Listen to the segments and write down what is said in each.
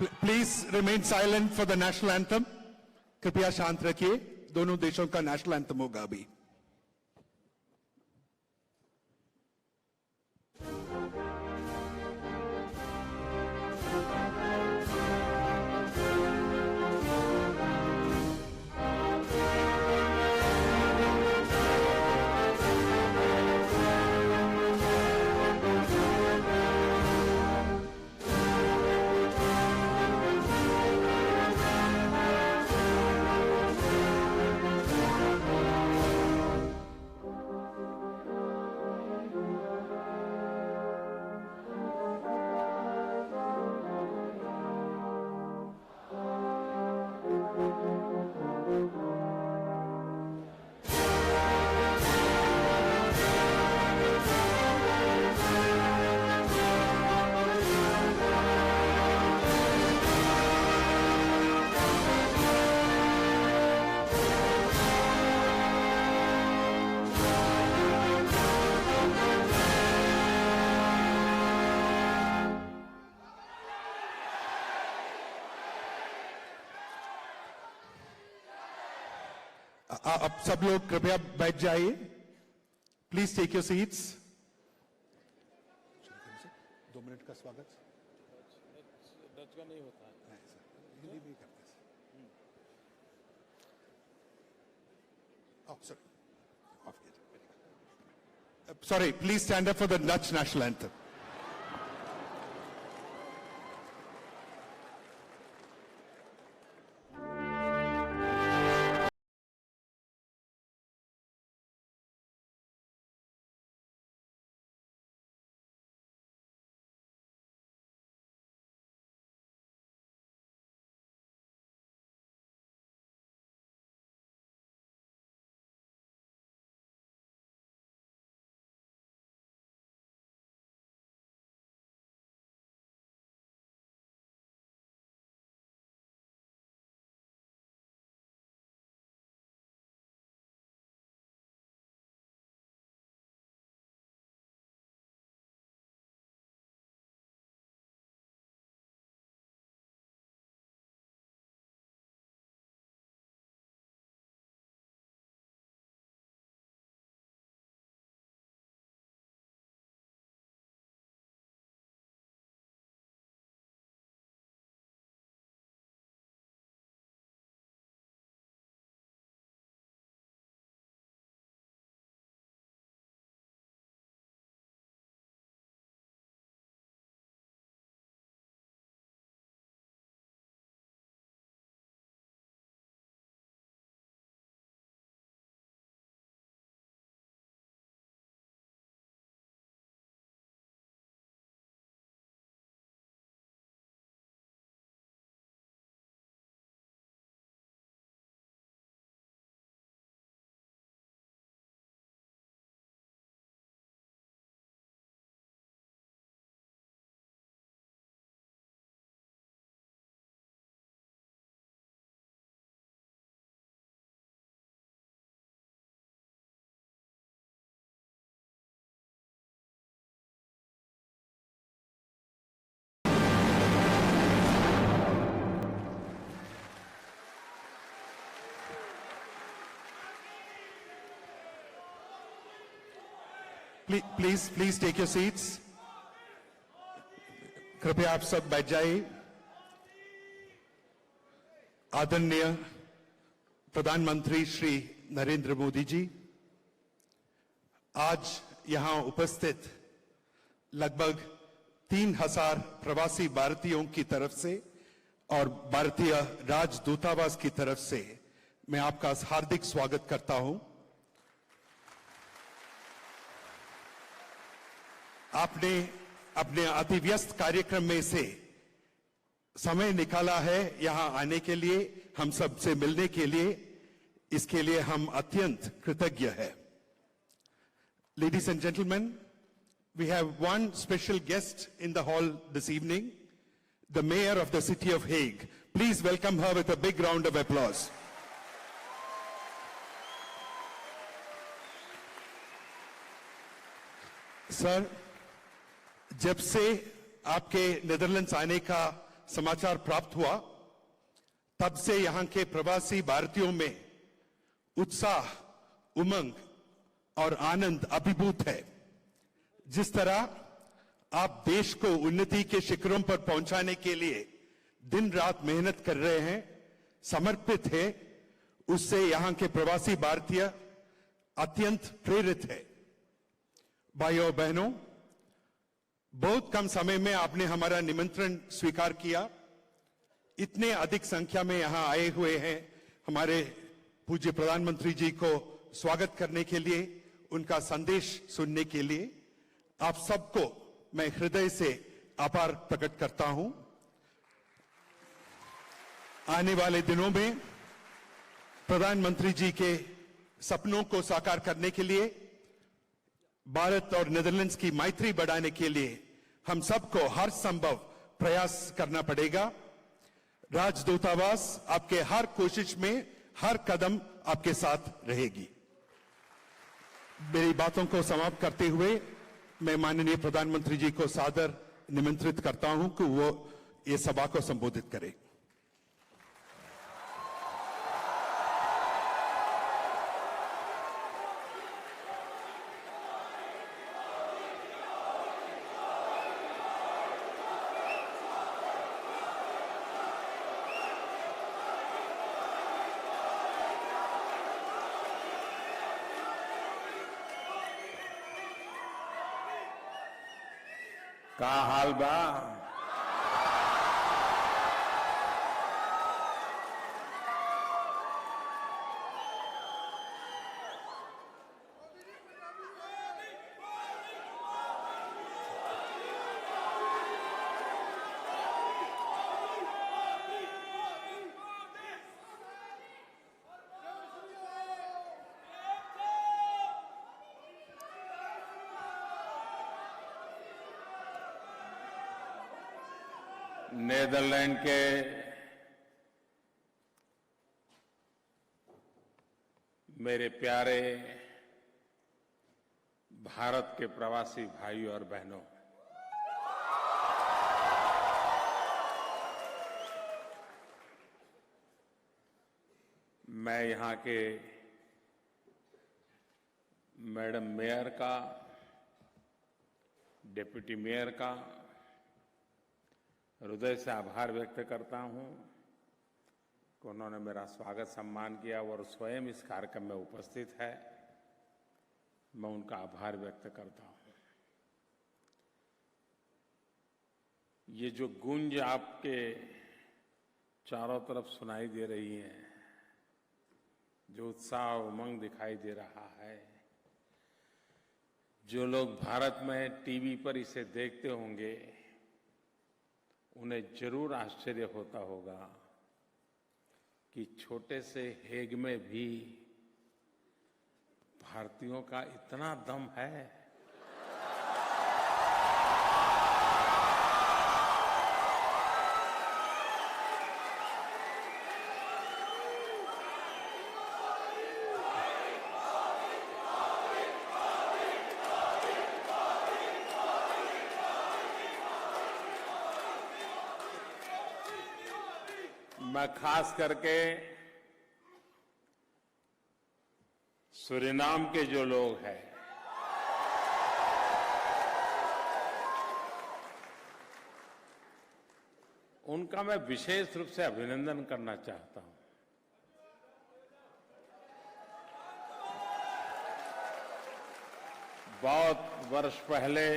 Please remain silent for the national anthem. कृपया शांत रखिए, दोनों देशों का नेशनल एंथम होगा अभी। अब सब लोग कृपया बैठ जाइए। Please take your seats. 2 minute का स्वागत। डच का नहीं होता है। हिंदी भी करते हैं। Sorry, please stand up for the Dutch national anthem. Please take your seats. कृपया आप सब बैठ जाइए। आदरणीय प्रधानमंत्री श्री नरेंद्र मोदी जी, आज यहां उपस्थित लगभग 3000 प्रवासी भारतीयों की तरफ से और भारतीय राजदूतावास की तरफ से मैं आपका हार्दिक स्वागत करता हूं। आपने अपने अति व्यस्त कार्यक्रम में से समय निकाला है यहां आने के लिए, हम सब से मिलने के लिए। इसके लिए हम अत्यंत कृतज्ञ हैं। Ladies and gentlemen, we have one special guest in the hall this evening, the Mayor of the City of Hague. Please welcome her with a big round of applause. Sir, जब से आपके नेदरलैंड्स आने का समाचार प्राप्त हुआ, तब से यहां के प्रवासी भारतीयों में उत्साह, उमंग और आनंद अभिभूत है। जिस तरह आप देश को उन्नति के शिखरों पर पहुंचाने के लिए दिन रात मेहनत कर रहे हैं, समर्पित है, उससे यहां के प्रवासी भारतीय अत्यंत प्रेरित है। भाइयों बहनों, बहुत कम समय में आपने हमारा निमंत्रण स्वीकार किया। इतने अधिक संख्या में यहां आए हुए हैं हमारे पूज्य प्रधानमंत्री जी को स्वागत करने के लिए, उनका संदेश सुनने के लिए। आप सबको मैं हृदय से आभार प्रकट करता हूं। आने वाले दिनों में प्रधानमंत्री जी के सपनों को साकार करने के लिए, भारत और नीदरलैंड्स की मैत्री बढ़ाने के लिए हम सबको हर संभव प्रयास करना पड़ेगा। राजदूतावास आपके हर कोशिश में, हर कदम आपके साथ रहेगी। मेरी बातों को समाप्त करते हुए मैं माननीय प्रधानमंत्री जी को सादर निमंत्रित करता हूं कि वो ये सभा को संबोधित करें। का हाल बा? नीदरलैंड के मेरे प्यारे भारत के प्रवासी भाइयों और बहनों, मैं यहां के मैडम मेयर का, डिप्टी मेयर का हृदय से आभार व्यक्त करता हूं कि उन्होंने मेरा स्वागत सम्मान किया और स्वयं इस कार्यक्रम में उपस्थित है। मैं उनका आभार व्यक्त करता हूं। ये जो गूंज आपके चारों तरफ सुनाई दे रही है, जो उत्साह उमंग दिखाई दे रहा है, जो लोग भारत में टीवी पर इसे देखते होंगे उन्हें जरूर आश्चर्य होता होगा कि छोटे से हेग में भी भारतीयों का इतना दम है। मैं खास करके सूरीनाम के जो लोग हैं, उनका मैं विशेष रूप से अभिनंदन करना चाहता हूं। बहुत वर्ष पहले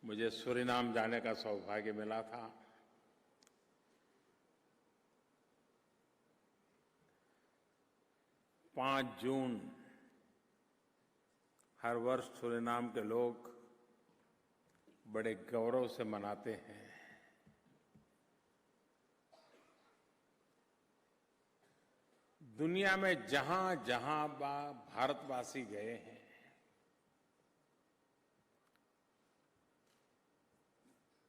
मुझे सूरीनाम जाने का सौभाग्य मिला था। 5 जून हर वर्ष सूरीनाम के लोग बड़े गौरव से मनाते हैं। दुनिया में जहां जहां भारतवासी गए हैं,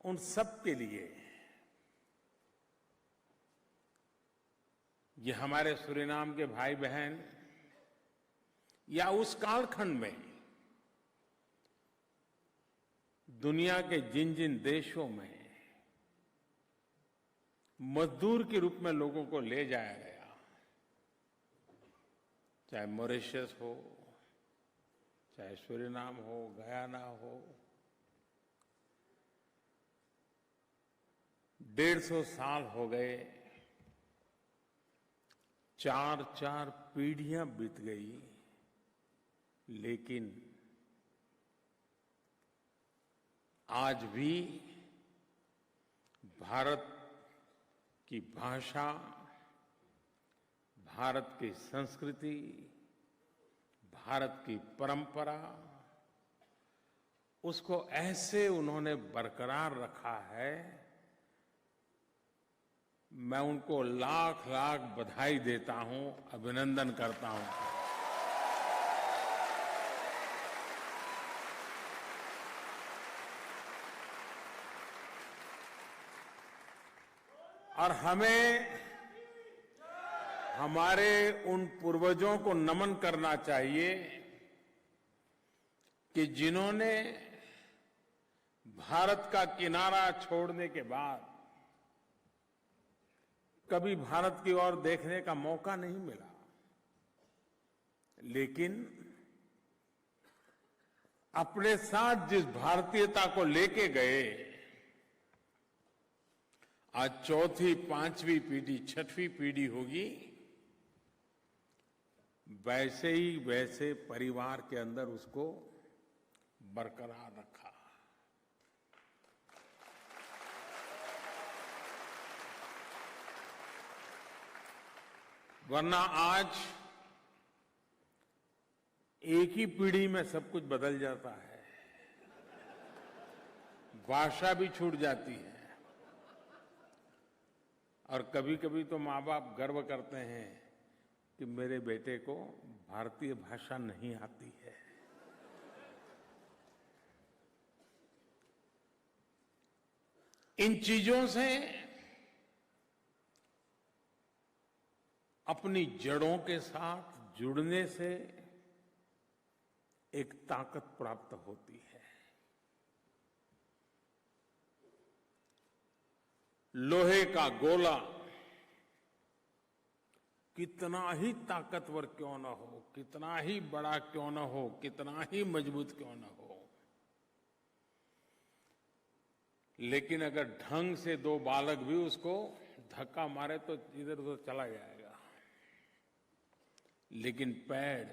उन सब के लिए ये हमारे सूरीनाम के भाई बहन या उस कालखंड में दुनिया के जिन जिन देशों में मजदूर के रूप में लोगों को ले जाया गया, चाहे मॉरिशस हो, चाहे सूरीनाम हो, गयाना हो। 150 साल हो गए, 4-4 पीढ़ियां बीत गई, लेकिन आज भी भारत की भाषा, भारत की संस्कृति, भारत की परंपरा, उसको ऐसे उन्होंने बरकरार रखा है। मैं उनको लाख लाख बधाई देता हूं, अभिनंदन करता हूं। और हमें हमारे उन पूर्वजों को नमन करना चाहिए कि जिन्होंने भारत का किनारा छोड़ने के बाद कभी भारत की ओर देखने का मौका नहीं मिला, लेकिन अपने साथ जिस भारतीयता को लेके गए, आज चौथी, पांचवी पीढ़ी, छठवीं पीढ़ी होगी, वैसे ही वैसे परिवार के अंदर उसको बरकरार रखा। वरना आज एक ही पीढ़ी में सब कुछ बदल जाता है, भाषा भी छूट जाती है। और कभी कभी तो माँ बाप गर्व करते हैं कि मेरे बेटे को भारतीय भाषा नहीं आती है। इन चीजों से अपनी जड़ों के साथ जुड़ने से एक ताकत प्राप्त होती है। लोहे का गोला कितना ही ताकतवर क्यों न हो, कितना ही बड़ा क्यों न हो, कितना ही मजबूत क्यों न हो, लेकिन अगर ढंग से दो बालक भी उसको धक्का मारे तो इधर उधर चला जाएगा। लेकिन पेड़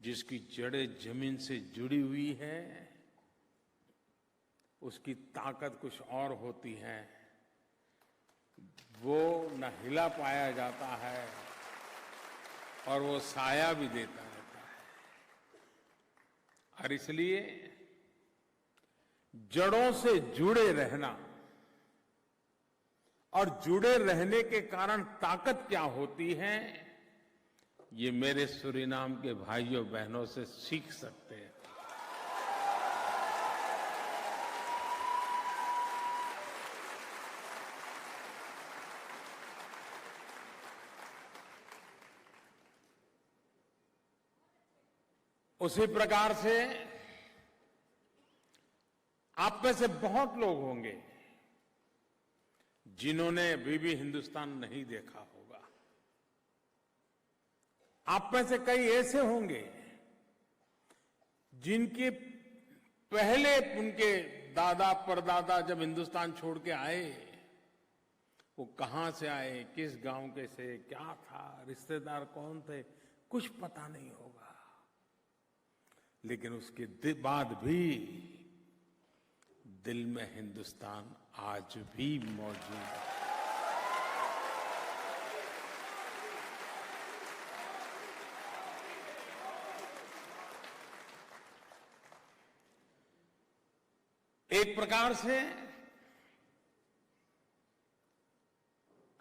जिसकी जड़ें जमीन से जुड़ी हुई है, उसकी ताकत कुछ और होती है। वो न हिला पाया जाता है और वो साया भी देता रहता है। और इसलिए जड़ों से जुड़े रहना और जुड़े रहने के कारण ताकत क्या होती है, ये मेरे सूरीनाम के भाइयों बहनों से सीख सकते हैं। उसी प्रकार से आप में से बहुत लोग होंगे जिन्होंने अभी भी हिंदुस्तान नहीं देखा होगा। आप में से कई ऐसे होंगे जिनके पहले उनके दादा परदादा जब हिंदुस्तान छोड़ के आए, वो कहां से आए, किस गांव के से, क्या था, रिश्तेदार कौन थे, कुछ पता नहीं होगा। लेकिन उसके बाद भी दिल में हिंदुस्तान आज भी मौजूद है। एक प्रकार से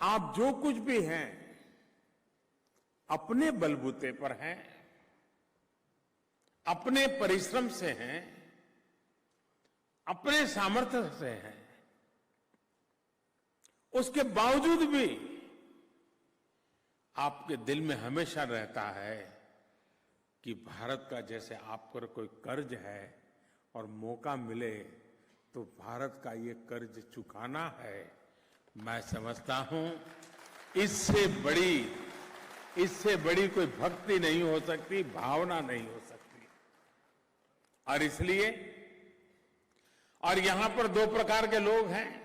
आप जो कुछ भी हैं अपने बलबूते पर हैं, अपने परिश्रम से हैं, अपने सामर्थ्य से हैं। उसके बावजूद भी आपके दिल में हमेशा रहता है कि भारत का जैसे आप पर कोई कर्ज है और मौका मिले तो भारत का ये कर्ज चुकाना है, मैं समझता हूं इससे बड़ी कोई भक्ति नहीं हो सकती, भावना नहीं हो सकती। और इसलिए और यहां पर दो प्रकार के लोग हैं।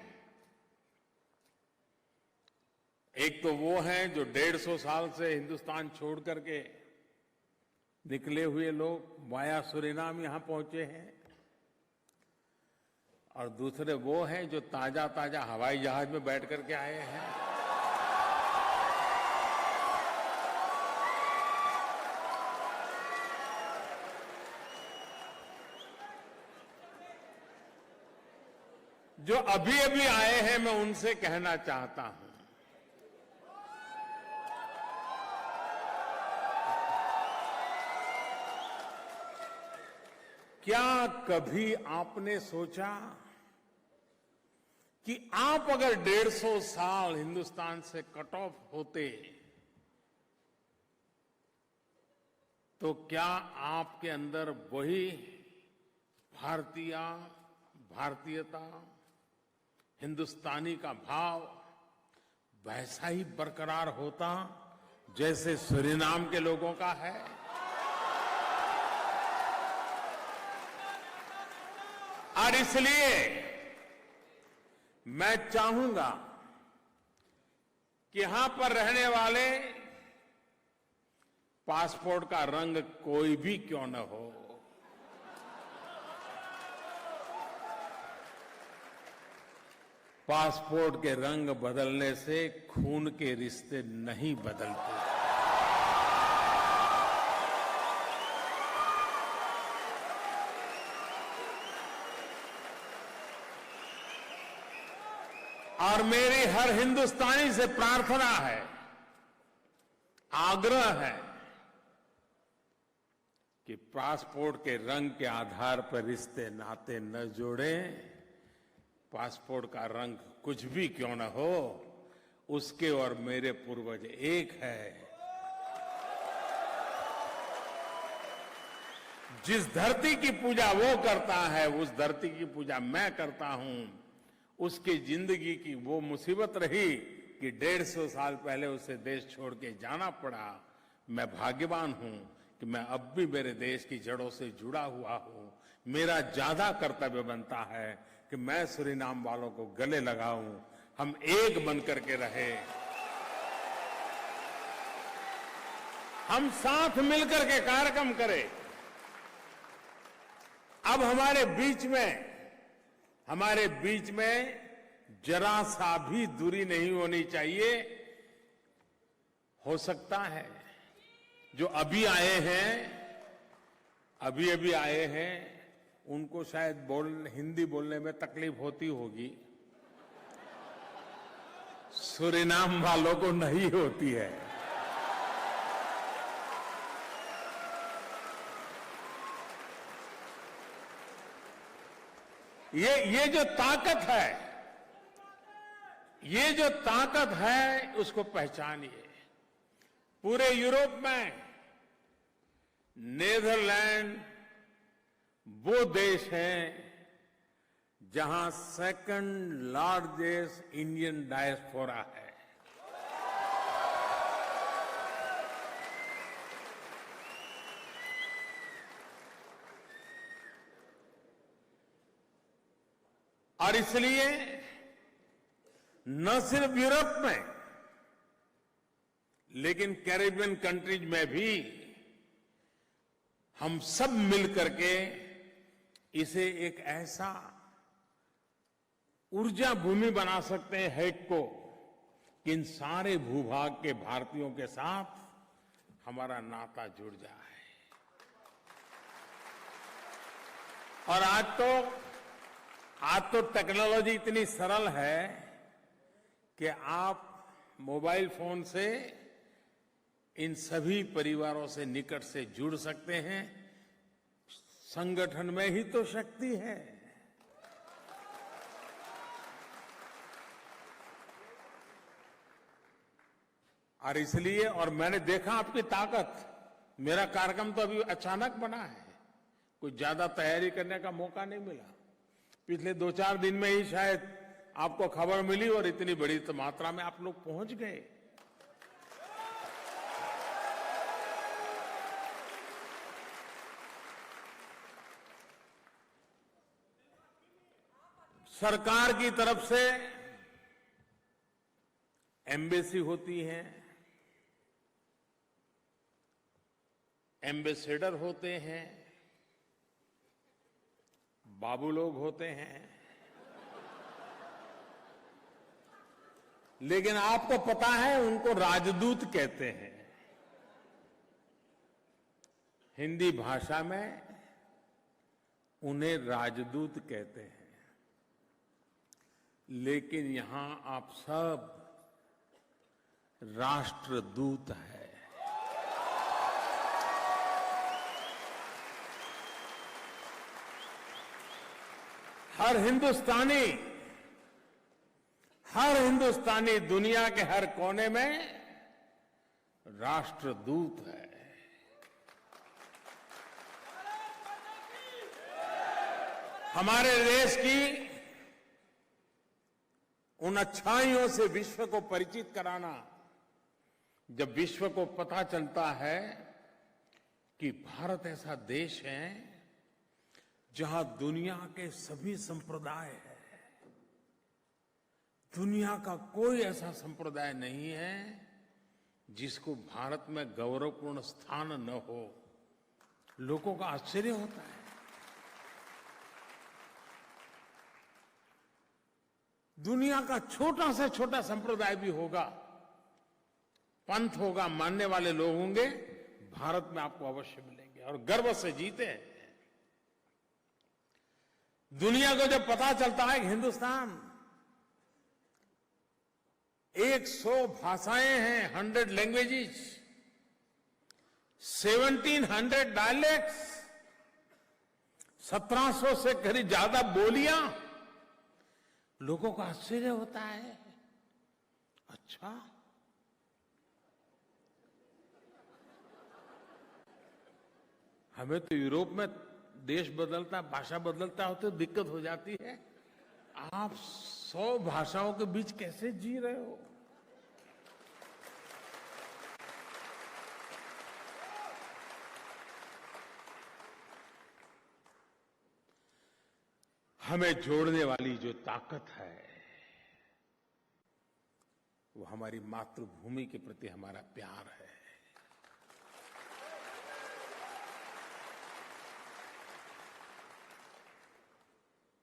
एक तो वो हैं जो 150 साल से हिंदुस्तान छोड़ करके निकले हुए लोग वाया सूरीनाम यहां पहुंचे हैं, और दूसरे वो हैं जो ताजा ताजा हवाई जहाज में बैठ करके आए हैं। जो अभी अभी आए हैं, मैं उनसे कहना चाहता हूं, क्या कभी आपने सोचा कि आप अगर 150 साल हिंदुस्तान से कट ऑफ होते तो क्या आपके अंदर वही भारतीयता, हिंदुस्तानी का भाव वैसा ही बरकरार होता जैसे सूरीनाम के लोगों का है? और इसलिए मैं चाहूंगा कि यहां पर रहने वाले पासपोर्ट का रंग कोई भी क्यों न हो, पासपोर्ट के रंग बदलने से खून के रिश्ते नहीं बदलते। और मेरी हर हिंदुस्तानी से प्रार्थना है, आग्रह है कि पासपोर्ट के रंग के आधार पर रिश्ते नाते न जोड़ें। पासपोर्ट का रंग कुछ भी क्यों न हो, उसके और मेरे पूर्वज एक है। जिस धरती की पूजा वो करता है, उस धरती की पूजा मैं करता हूं। उसकी जिंदगी की वो मुसीबत रही कि 150 साल पहले उसे देश छोड़ के जाना पड़ा। मैं भाग्यवान हूं कि मैं अब भी मेरे देश की जड़ों से जुड़ा हुआ हूं। मेरा ज्यादा कर्तव्य बनता है कि मैं सूरीनाम वालों को गले लगाऊं, हम एक बनकर के रहे, हम साथ मिलकर के कार्यक्रम करें। अब हमारे बीच में जरा सा भी दूरी नहीं होनी चाहिए। हो सकता है जो अभी अभी आए हैं, उनको शायद हिंदी बोलने में तकलीफ होती होगी, सूरीनाम वालों को नहीं होती है। ये जो ताकत है उसको पहचानिए। पूरे यूरोप में नीदरलैंड वो देश है जहां सेकंड लार्जेस्ट इंडियन डायस्पोरा है। और इसलिए न सिर्फ यूरोप में, लेकिन कैरिबियन कंट्रीज में भी हम सब मिलकर के इसे एक ऐसा ऊर्जा भूमि बना सकते हैं हेड को कि इन सारे भूभाग के भारतीयों के साथ हमारा नाता जुड़ जाए। और आज तो टेक्नोलॉजी इतनी सरल है कि आप मोबाइल फोन से इन सभी परिवारों से निकट से जुड़ सकते हैं। संगठन में ही तो शक्ति है। और इसलिए, और मैंने देखा आपकी ताकत। मेरा कार्यक्रम तो अभी अचानक बना है, कुछ ज्यादा तैयारी करने का मौका नहीं मिला। पिछले 2-4 दिन में ही शायद आपको खबर मिली और इतनी बड़ी मात्रा में आप लोग पहुंच गए। सरकार की तरफ से एम्बेसी होती है, एम्बेसेडर होते हैं, बाबू लोग होते हैं, लेकिन आपको पता है उनको राजदूत कहते हैं। हिंदी भाषा में उन्हें राजदूत कहते हैं, लेकिन यहां आप सब राष्ट्रदूत हैं। हर हिंदुस्तानी दुनिया के हर कोने में राष्ट्रदूत है। हमारे देश की उन अच्छाइयों से विश्व को परिचित कराना, जब विश्व को पता चलता है कि भारत ऐसा देश है जहां दुनिया के सभी संप्रदाय हैं, दुनिया का कोई ऐसा संप्रदाय नहीं है जिसको भारत में गौरवपूर्ण स्थान न हो, लोगों का आश्चर्य होता है। दुनिया का छोटा से छोटा संप्रदाय भी होगा, पंथ होगा, मानने वाले लोग होंगे, भारत में आपको अवश्य मिलेंगे और गर्व से जीते हैं। दुनिया को जब पता चलता है कि हिंदुस्तान 100 भाषाएं हैं, 100 लैंग्वेजेस, 1700 डायलेक्ट्स, 1700 से करीब ज्यादा बोलियां, लोगों को आश्चर्य होता है। अच्छा, हमें तो यूरोप में देश बदलता, भाषा बदलता हो तो दिक्कत हो जाती है, आप 100 भाषाओं के बीच कैसे जी रहे हो? हमें जोड़ने वाली जो ताकत है वो हमारी मातृभूमि के प्रति हमारा प्यार है।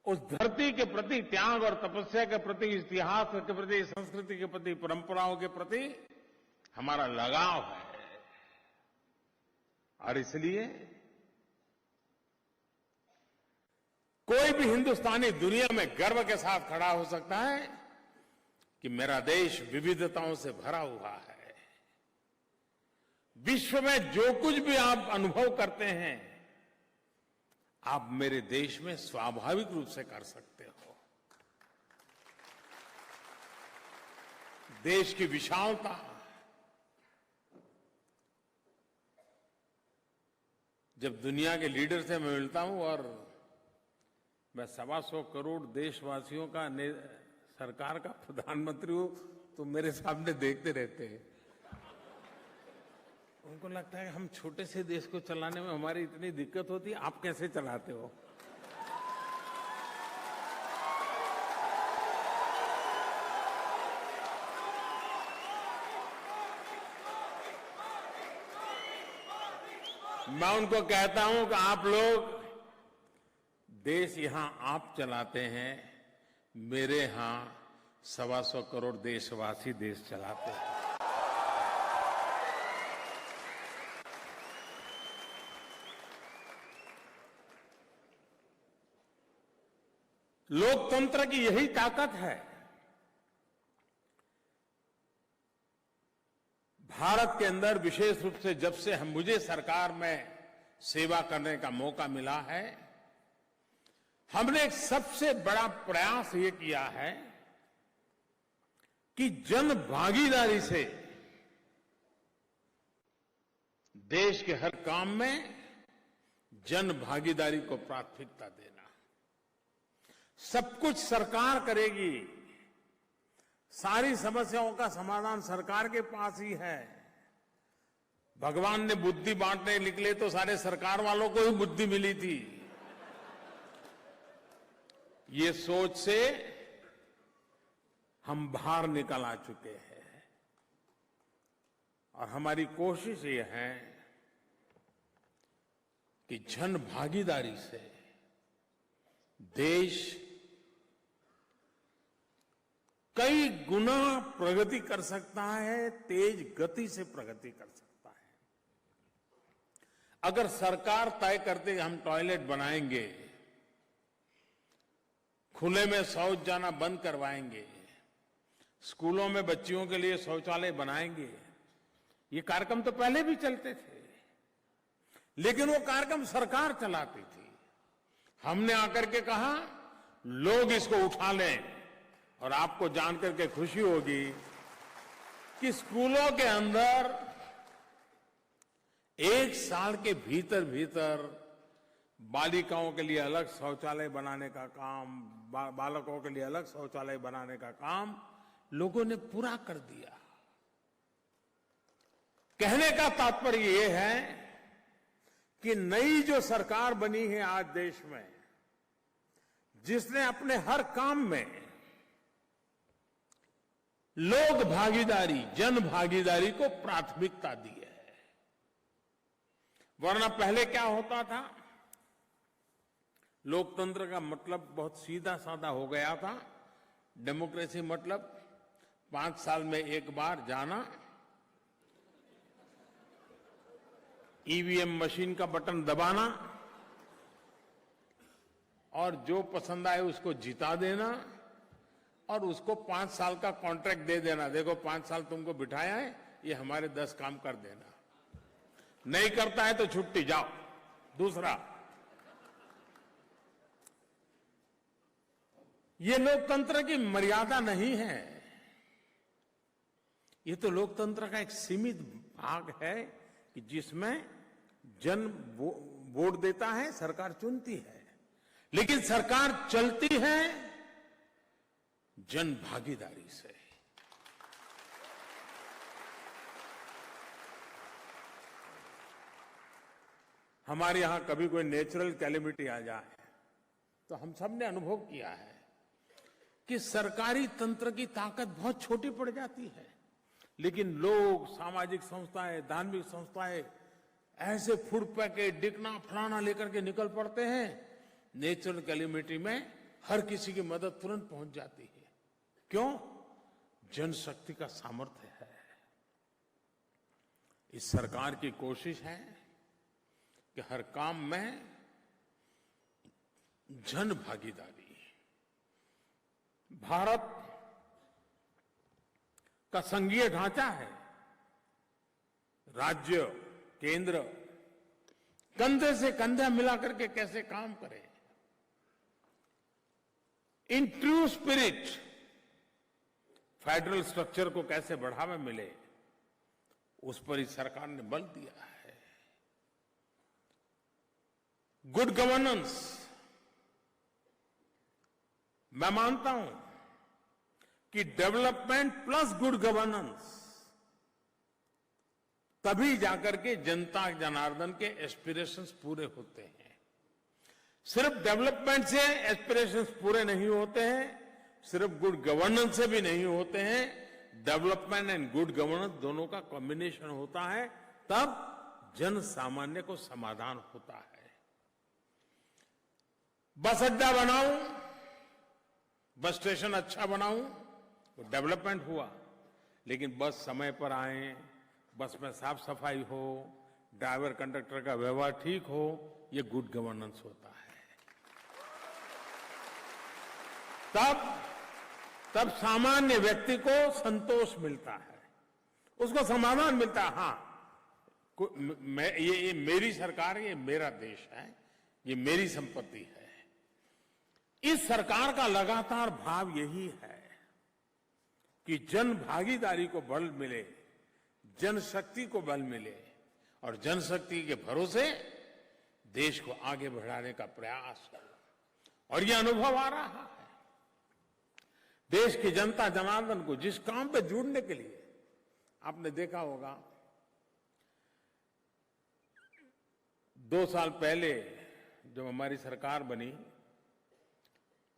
उस धरती के प्रति त्याग और तपस्या के प्रति, इतिहास के प्रति, संस्कृति के प्रति, परंपराओं के प्रति हमारा लगाव है। और इसलिए कोई भी हिंदुस्तानी दुनिया में गर्व के साथ खड़ा हो सकता है कि मेरा देश विविधताओं से भरा हुआ है। विश्व में जो कुछ भी आप अनुभव करते हैं, आप मेरे देश में स्वाभाविक रूप से कर सकते हो। देश की विशालता, जब दुनिया के लीडर से मैं मिलता हूं और मैं 125 करोड़ देशवासियों का सरकार का प्रधानमंत्री हूं, तो मेरे सामने देखते रहते हैं। उनको लगता है कि हम छोटे से देश को चलाने में हमारी इतनी दिक्कत होती है, आप कैसे चलाते हो? मैं उनको कहता हूं कि आप लोग देश यहां आप चलाते हैं, मेरे यहां 125 करोड़ देशवासी देश चलाते हैं। लोकतंत्र की यही ताकत है। भारत के अंदर विशेष रूप से जब से मुझे सरकार में सेवा करने का मौका मिला है, हमने एक सबसे बड़ा प्रयास ये किया है कि जन भागीदारी से देश के हर काम में जन भागीदारी को प्राथमिकता देना। सब कुछ सरकार करेगी, सारी समस्याओं का समाधान सरकार के पास ही है। भगवान ने बुद्धि बांटने निकले तो सारे सरकार वालों को ही बुद्धि मिली थी। ये सोच से हम बाहर निकल आ चुके हैं और हमारी कोशिश ये है कि जन भागीदारी से देश कई गुना प्रगति कर सकता है, तेज गति से प्रगति कर सकता है। अगर सरकार तय करते हम टॉयलेट बनाएंगे, खुले में शौच जाना बंद करवाएंगे, स्कूलों में बच्चियों के लिए शौचालय बनाएंगे, ये कार्यक्रम तो पहले भी चलते थे, लेकिन वो कार्यक्रम सरकार चलाती थी। हमने आकर के कहा लोग इसको उठा लें, और आपको जानकर के खुशी होगी कि स्कूलों के अंदर 1 साल के भीतर भीतर बालिकाओं के लिए अलग शौचालय बनाने का काम, बालकों के लिए अलग शौचालय बनाने का काम लोगों ने पूरा कर दिया। कहने का तात्पर्य यह है कि नई जो सरकार बनी है आज देश में, जिसने अपने हर काम में लोक भागीदारी, जन भागीदारी को प्राथमिकता दी है। वरना पहले क्या होता था, लोकतंत्र का मतलब बहुत सीधा साधा हो गया था। डेमोक्रेसी मतलब 5 साल में एक बार जाना, ईवीएम मशीन का बटन दबाना और जो पसंद आए उसको जिता देना और उसको 5 साल का कॉन्ट्रैक्ट दे देना। देखो 5 साल तुमको बिठाया है, ये हमारे 10 काम कर देना, नहीं करता है तो छुट्टी, जाओ दूसरा। ये लोकतंत्र की मर्यादा नहीं है, ये तो लोकतंत्र का एक सीमित भाग है कि जिसमें जन वोट देता है, सरकार चुनती है, लेकिन सरकार चलती है जन भागीदारी से। हमारे यहां कभी कोई नेचुरल कैलेमिटी आ जाए तो हम सब ने अनुभव किया है कि सरकारी तंत्र की ताकत बहुत छोटी पड़ जाती है, लेकिन लोग, सामाजिक संस्थाएं, धार्मिक संस्थाएं ऐसे फूड पैकेट, डिकना, फलाना लेकर के निकल पड़ते हैं। नेचुरल कैलेमिटी में हर किसी की मदद तुरंत पहुंच जाती है। क्यों? जनशक्ति का सामर्थ्य है। इस सरकार की कोशिश है कि हर काम में जन भागीदारी। भारत का संघीय ढांचा है, राज्य, केंद्र कंधे से कंधा मिलाकर के कैसे काम करे, in true spirit federal structure को कैसे बढ़ावा मिले, उस पर इस सरकार ने बल दिया है। गुड गवर्नेंस, मैं मानता हूं कि डेवलपमेंट प्लस गुड गवर्नेंस तभी जाकर के जनता जनार्दन के एस्पिरेशंस पूरे होते हैं। सिर्फ डेवलपमेंट से एस्पिरेशंस पूरे नहीं होते हैं, सिर्फ गुड गवर्नेंस से भी नहीं होते हैं। डेवलपमेंट एंड गुड गवर्नेंस दोनों का कॉम्बिनेशन होता है, तब जन सामान्य को समाधान होता है। बस अड्डा बनाऊं, बस स्टेशन अच्छा बनाऊं, तो डेवलपमेंट हुआ, लेकिन बस समय पर आए, बस में साफ सफाई हो, ड्राइवर कंडक्टर का व्यवहार ठीक हो, ये गुड गवर्नेंस होता है। तब सामान्य व्यक्ति को संतोष मिलता है, उसको समाधान मिलता है। हाँ, ये मेरी सरकार, ये मेरा देश है, ये मेरी संपत्ति है। इस सरकार का लगातार भाव यही है कि जन भागीदारी को बल मिले, जनशक्ति को बल मिले, और जनशक्ति के भरोसे देश को आगे बढ़ाने का प्रयास हो। और यह अनुभव आ रहा है। देश की जनता जनार्दन को जिस काम पे जुड़ने के लिए आपने देखा होगा 2 साल पहले जब हमारी सरकार बनी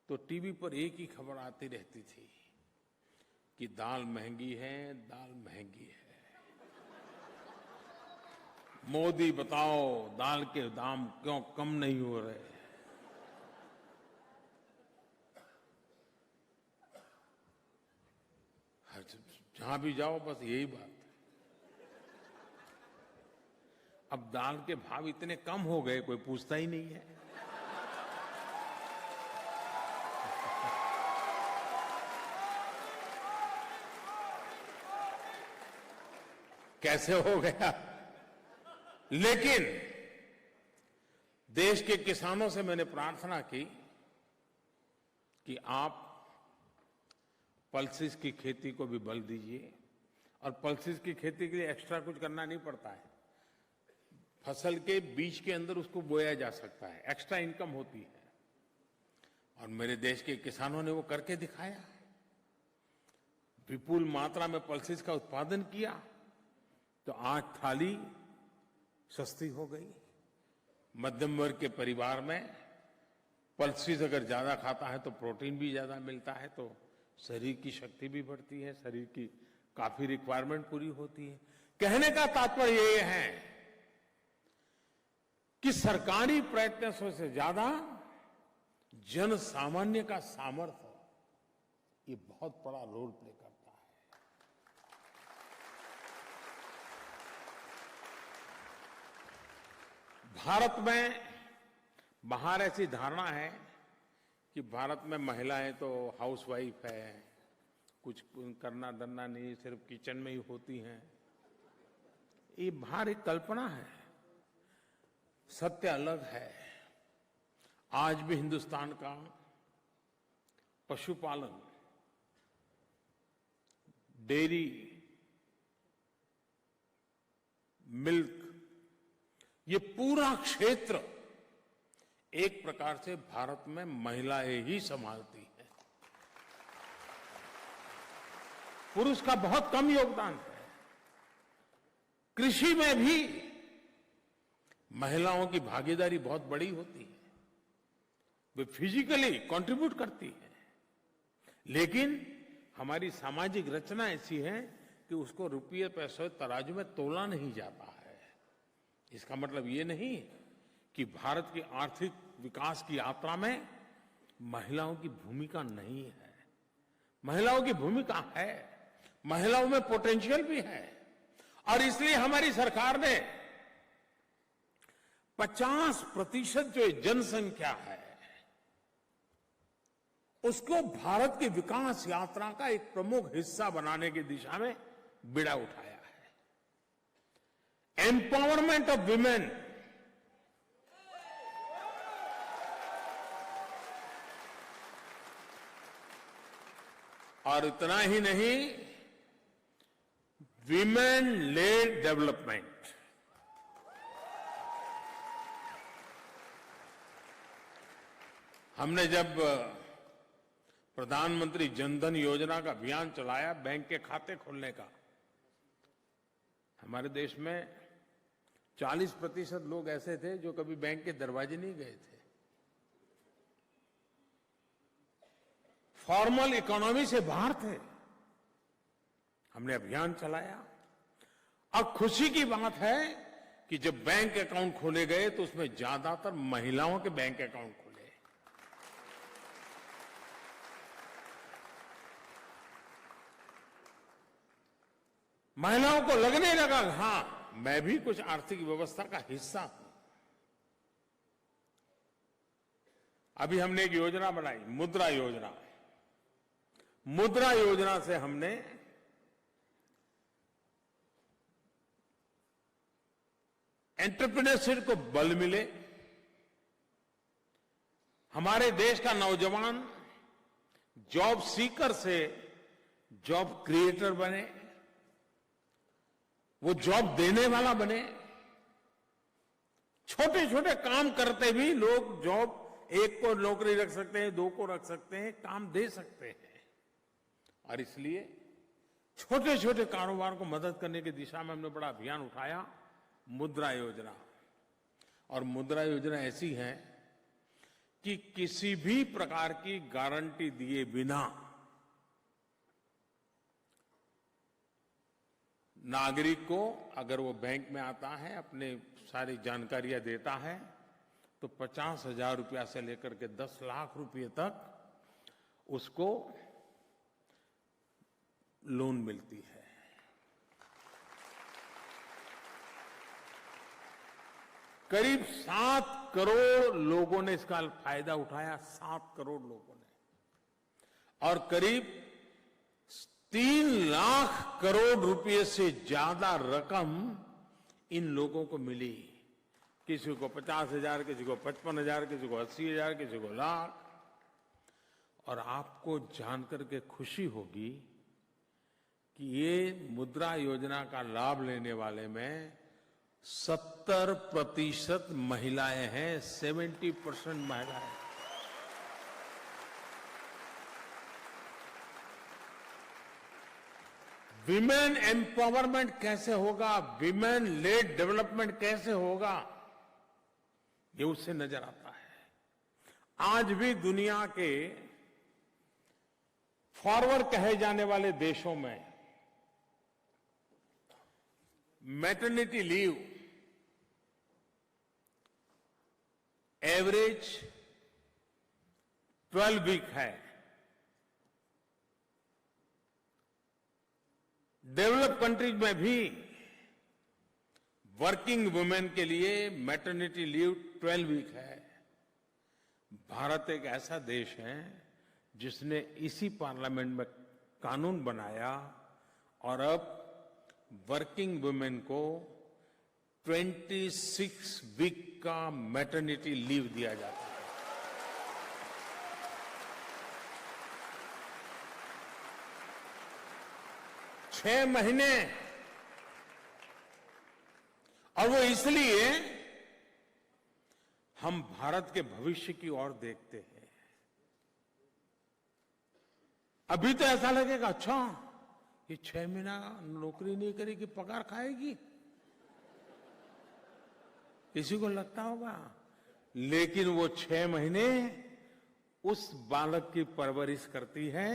तो टीवी पर एक ही खबर आती रहती थी कि दाल महंगी है, दाल महंगी है। मोदी बताओ दाल के दाम क्यों कम नहीं हो रहे। जहां भी जाओ बस यही बात। अब दाल के भाव इतने कम हो गए कोई पूछता ही नहीं है। कैसे हो गया? लेकिन देश के किसानों से मैंने प्रार्थना की कि आप पल्सेस की खेती को भी बल दीजिए। और पल्सेस की खेती के लिए एक्स्ट्रा कुछ करना नहीं पड़ता है। फसल के बीज के अंदर उसको बोया जा सकता है, एक्स्ट्रा इनकम होती है। और मेरे देश के किसानों ने वो करके दिखाया। विपुल मात्रा में पल्सेस का उत्पादन किया तो आज थाली सस्ती हो गई। मध्यम वर्ग के परिवार में पल्सेस अगर ज्यादा खाता है तो प्रोटीन भी ज्यादा मिलता है, तो शरीर की शक्ति भी बढ़ती है, शरीर की काफी रिक्वायरमेंट पूरी होती है। कहने का तात्पर्य ये है कि सरकारी प्रयत्नों से ज्यादा जन सामान्य का सामर्थ्य ये बहुत बड़ा रोल प्ले करता है। भारत में बाहर ऐसी धारणा है कि भारत में महिलाएं तो हाउसवाइफ है, कुछ करना धरना नहीं, सिर्फ किचन में ही होती हैं। ये बाहर एक कल्पना है, सत्य अलग है। आज भी हिंदुस्तान का पशुपालन, डेयरी, मिल्क, ये पूरा क्षेत्र एक प्रकार से भारत में महिलाएं ही संभालती हैं। पुरुष का बहुत कम योगदान है। कृषि में भी महिलाओं की भागीदारी बहुत बड़ी होती है, वे फिजिकली कंट्रीब्यूट करती है। लेकिन हमारी सामाजिक रचना ऐसी है कि उसको रुपये पैसे तराजू में तोला नहीं जाता है। इसका मतलब ये नहीं कि भारत की आर्थिक विकास की यात्रा में महिलाओं की भूमिका नहीं है। महिलाओं की भूमिका है, महिलाओं में पोटेंशियल भी है। और इसलिए हमारी सरकार ने 50% जो जनसंख्या है उसको भारत की विकास यात्रा का एक प्रमुख हिस्सा बनाने की दिशा में बीड़ा उठाया है। एम्पावरमेंट ऑफ विमेन, और इतना ही नहीं, विमेन लेड डेवलपमेंट। हमने जब प्रधानमंत्री जनधन योजना का अभियान चलाया, बैंक के खाते खोलने का, हमारे देश में 40% लोग ऐसे थे जो कभी बैंक के दरवाजे नहीं गए थे। फॉर्मल इकोनॉमी से बाहर थे। हमने अभियान चलाया और खुशी की बात है कि जब बैंक अकाउंट खोले गए तो उसमें ज्यादातर महिलाओं के बैंक अकाउंट खोले। महिलाओं को लगने लगा हां, मैं भी कुछ आर्थिक व्यवस्था का हिस्सा हूं। अभी हमने एक योजना बनाई, मुद्रा योजना। मुद्रा योजना से हमने एंटरप्रेन्योरशिप को बल मिले। हमारे देश का नौजवान जॉब सीकर से जॉब क्रिएटर बने, वो जॉब देने वाला बने। छोटे छोटे काम करते भी लोग जॉब, एक को नौकरी रख सकते हैं, 2 को रख सकते हैं, काम दे सकते हैं। और इसलिए छोटे छोटे कारोबार को मदद करने की दिशा में हमने बड़ा अभियान उठाया, मुद्रा योजना। और मुद्रा योजना ऐसी है कि किसी भी प्रकार की गारंटी दिए बिना नागरिक को, अगर वो बैंक में आता है, अपने सारी जानकारियां देता है, तो 50,000 रुपया से लेकर के 10 लाख रुपये तक उसको लोन मिलती है। करीब 7 करोड़ लोगों ने इसका फायदा उठाया, 7 करोड़ लोगों ने, और करीब 3 लाख करोड़ रुपए से ज्यादा रकम इन लोगों को मिली। किसी को 50,000, किसी को 55,000, किसी को 80,000, किसी को लाख। और आपको जानकर के खुशी होगी कि ये मुद्रा योजना का लाभ लेने वाले में 70% महिलाएं हैं, 70% महिलाएं। विमेन एम्पावरमेंट कैसे होगा, विमेन लेड डेवलपमेंट कैसे होगा, ये उससे नजर आता है। आज भी दुनिया के फॉरवर्ड कहे जाने वाले देशों में मैटरनिटी लीव एवरेज 12 वीक है। डेवलप कंट्रीज में भी वर्किंग वुमेन के लिए मैटरनिटी लीव 12 वीक है। भारत एक ऐसा देश है जिसने इसी पार्लियामेंट में कानून बनाया और अब वर्किंग वुमेन को 26 वीक का मैटरनिटी लीव दिया जाता है। छह महीने, और वो इसलिए हम भारत के भविष्य की ओर देखते हैं। अभी तो ऐसा लगेगा, अच्छा ये 6 महीना नौकरी नहीं करेगी, पगार खाएगी, किसी को लगता होगा। लेकिन वो 6 महीने उस बालक की परवरिश करती है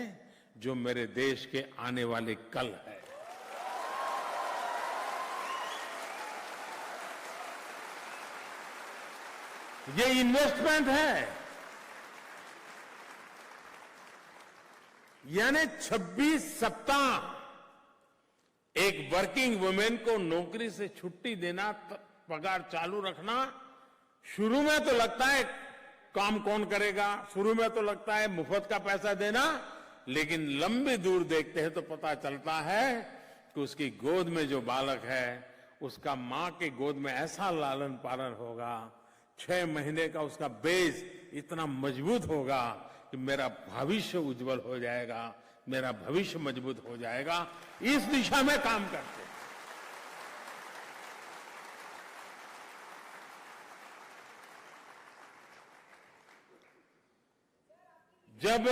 जो मेरे देश के आने वाले कल है। ये इन्वेस्टमेंट है। यानी 26 सप्ताह एक वर्किंग वुमेन को नौकरी से छुट्टी देना, पगार चालू रखना। शुरू में तो लगता है काम कौन करेगा, शुरू में तो लगता है मुफ्त का पैसा देना, लेकिन लंबी दूर देखते हैं तो पता चलता है कि उसकी गोद में जो बालक है उसका मां के गोद में ऐसा लालन पालन होगा, 6 महीने का उसका बेस इतना मजबूत होगा कि मेरा भविष्य उज्जवल हो जाएगा, मेरा भविष्य मजबूत हो जाएगा। इस दिशा में काम करते हैं। जब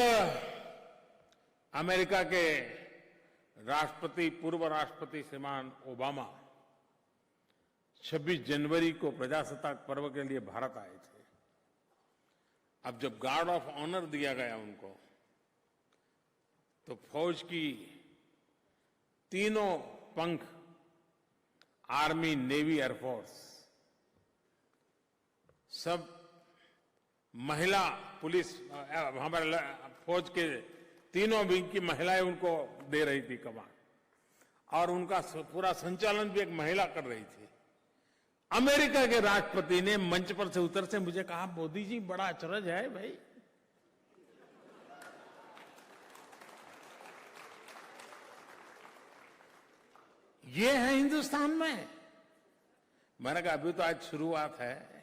अमेरिका के राष्ट्रपति, पूर्व राष्ट्रपति श्रीमान ओबामा 26 जनवरी को प्रजासत्ताक पर्व के लिए भारत आए थे, अब जब गार्ड ऑफ ऑनर दिया गया उनको, तो फौज की तीनों पंख, आर्मी, नेवी, एयरफोर्स, सब महिला पुलिस, हमारे फौज के तीनों विंग की महिलाएं उनको दे रही थी कमान, और उनका पूरा संचालन भी एक महिला कर रही थी। अमेरिका के राष्ट्रपति ने मंच पर से उतर से मुझे कहा, मोदी जी बड़ा अचरज है भाई, ये है हिंदुस्तान में। मैंने कहा अभी तो आज शुरुआत है,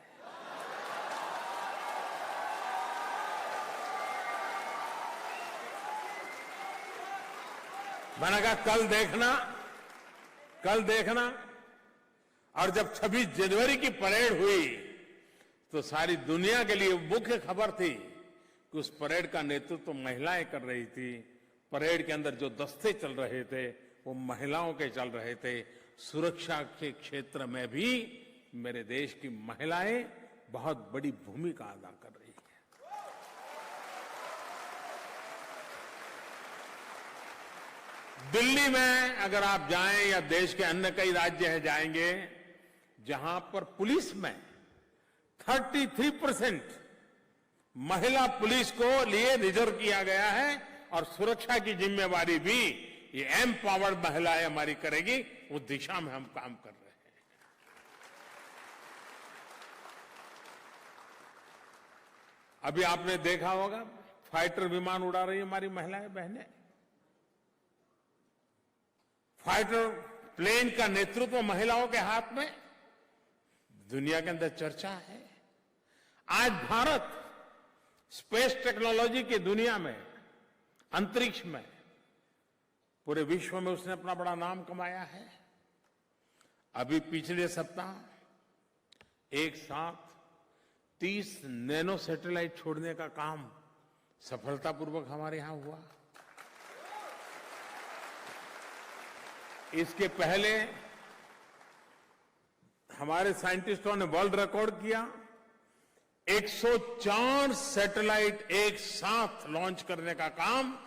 मैंने कहा कल देखना। और जब 26 जनवरी की परेड हुई तो सारी दुनिया के लिए मुख्य खबर थी कि उस परेड का नेतृत्व महिलाएं कर रही थी। परेड के अंदर जो दस्ते चल रहे थे वो महिलाओं के चल रहे थे। सुरक्षा के क्षेत्र में भी मेरे देश की महिलाएं बहुत बड़ी भूमिका अदा कर रही हैं। दिल्ली में अगर आप जाएं या देश के अन्य कई राज्य हैं जाएंगे जहां पर पुलिस में 33% महिला पुलिस को लिए रिजर्व किया गया है और सुरक्षा की जिम्मेवारी भी ये एम्पावर्ड महिलाएं हमारी करेगी, उस दिशा में हम काम कर रहे हैं। अभी आपने देखा होगा फाइटर विमान उड़ा रही हमारी महिलाएं बहनें। फाइटर प्लेन का नेतृत्व महिलाओं के हाथ में, दुनिया के अंदर चर्चा है। आज भारत स्पेस टेक्नोलॉजी की दुनिया में, अंतरिक्ष में, पूरे विश्व में उसने अपना बड़ा नाम कमाया है। अभी पिछले सप्ताह एक साथ 30 नैनो सैटेलाइट छोड़ने का काम सफलतापूर्वक हमारे यहां हुआ। इसके पहले हमारे साइंटिस्टों ने वर्ल्ड रिकॉर्ड किया, 104 सैटेलाइट एक साथ लॉन्च करने का काम